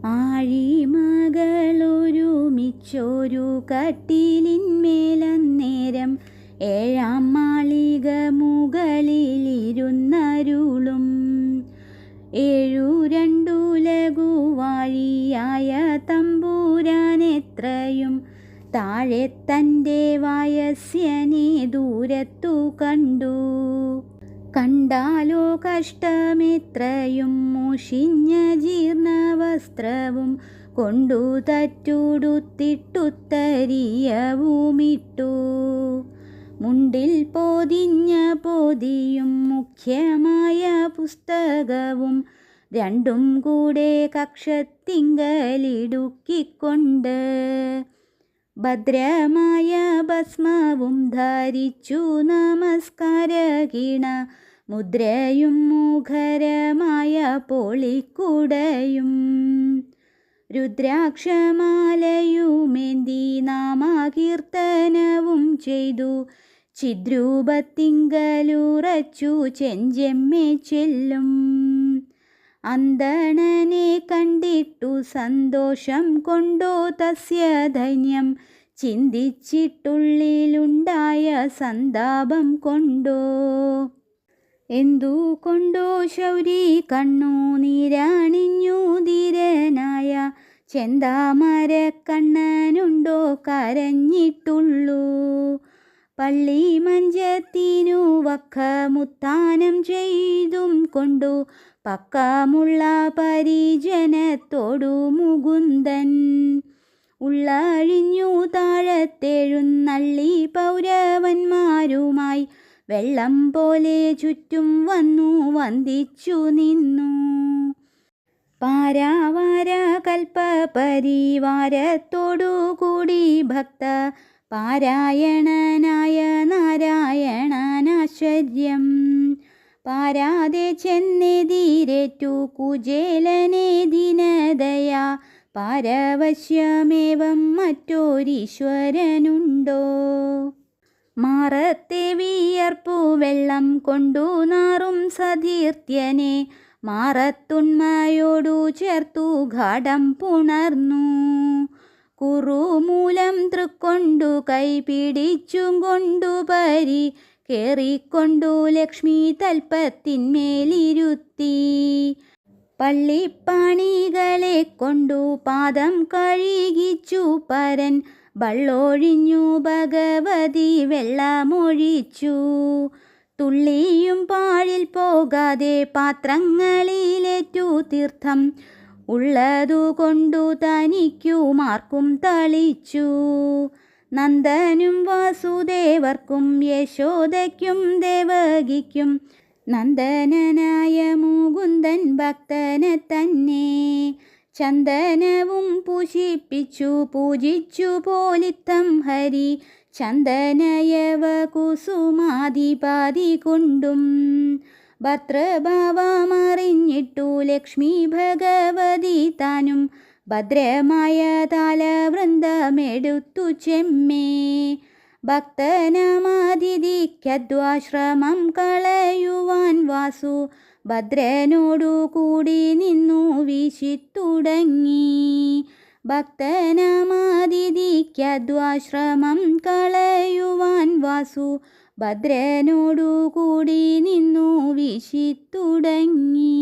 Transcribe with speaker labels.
Speaker 1: ആഴിമകളൊരുമിച്ചൊരു കട്ടിലിന്മേലന്നേരം ഏഴാം മാളിക മുകളിലിരുന്നരുളും ഏഴു രണ്ടുലകുവാഴിയായ തമ്പുരാനെത്രയും താഴെ തൻ്റെ വയസ്യനെ ദൂരത്തു കണ്ടു. കണ്ടാലോ കഷ്ടമെത്രയും മുഷിഞ്ഞ ജീർണവസ്ത്രവും കൊണ്ടു തറ്റുടുത്തിട്ടുത്തരീയവുമിട്ടു. മുണ്ടിൽ പൊതിഞ്ഞ പൊതിയും മുഖ്യമായ പുസ്തകവും രണ്ടും കൂടെ കക്ഷത്തിങ്കലിടുക്കിക്കൊണ്ട് ഭദ്രമായ ഭസ്മവും ധരിച്ചു നമസ്കാരഗീണ മുദ്രയും മുഖരമായ പോളിക്കുടയും രുദ്രാക്ഷമാലയുമേന്തി നാമകീർത്തനവും ചെയ്തു ചിദ്രൂപത്തിങ്കലുറച്ചു ചെഞ്ചെമ്മേ ചെല്ലും. അന്തണനെ കണ്ടിട്ടു സന്തോഷം കൊണ്ടോ തസ്യ ധന്യം ചിന്തിച്ചിട്ടുള്ളിലുണ്ടായ സന്താപം കൊണ്ടോ എന്തുകൊണ്ടോ ശൗരി കണ്ണു നീരാണിഞ്ഞു ധീരനായ ചെന്താമരക്കണ്ണനുണ്ടോ കരഞ്ഞിട്ടുള്ളൂ. പള്ളി മഞ്ചത്തിനു വക്കമുത്താനം ചെയ്തും കൊണ്ടു പക്കമുള്ള പരിജനത്തോടു മുകുന്ദൻ ഉള്ളഴിഞ്ഞു താഴത്തെഴുന്നള്ളി പൗരവന്മാരുമായി വെള്ളം പോലെ ചുറ്റും വന്നു വന്ദിച്ചു നിന്നു. പാരാവാര കൽപ്പപരിവാരത്തോടു കൂടി ഭക്ത പാരായണനായ നാരായണനാശ്ചര്യം പാരാതെ ചെന്നെതിരേറ്റു കുചേലനെ ദീനതയാ പാരവശ്യമേവം മറ്റൊരീശ്വരനുണ്ടോ. മാറത്തെ വിയർപ്പു വെള്ളം കൊണ്ടു നാറും സതീർത്ഥ്യനെ മാറത്തുണ്മയോടു ചേർത്തു ഘാടം പുണർന്നു. കുറുമൂലം തൃക്കൊണ്ടു കൈ പിടിച്ചും കൊണ്ടു പരി കേറിക്കൊണ്ടു ലക്ഷ്മി തൽപ്പത്തിന്മേലിരുത്തി. പള്ളിപ്പാണികളെ കൊണ്ടു പാദം കഴുകിച്ചു പരൻ വള്ളൊഴിഞ്ഞു ഭഗവതി വെള്ളമൊഴിച്ചു. തുള്ളിയും പാഴിൽ പോകാതെ പാത്രങ്ങളിലേറ്റു തീർത്ഥം ഉള്ളതുകൊണ്ടു തനിക്കുമാർക്കും തളിച്ചു. നന്ദനും വാസുദേവർക്കും യശോദയ്ക്കും ദേവകിക്കും നന്ദനനായ മുകുന്ദൻ ഭക്തനെ തന്നെ ചന്ദനവും പൂശിപ്പിച്ചു പൂജിച്ചു പോലിത്തം ഹരി ചന്ദനയവ കുസുമാധിപാതി കൊണ്ടും ഭർത്തൃഭാവമറിഞ്ഞിട്ടു ലക്ഷ്മി ഭഗവതി താനും ഭദ്രമായ താലവൃന്ദമെടുത്തു ചെമ്മേ. ഭക്തനമാതിഥിക്കദ്വാശ്രമം കളയുവാൻ വാസു ഭദ്രനോടു കൂടി നിന്നു വീശിത്തുടങ്ങി. ഭക്തനമാതിഥിക്കദ്വാശ്രമം കളയുവാൻ വാസു ഭദ്രനോടു കൂടി നിന്നു വീശിത്തുടങ്ങി.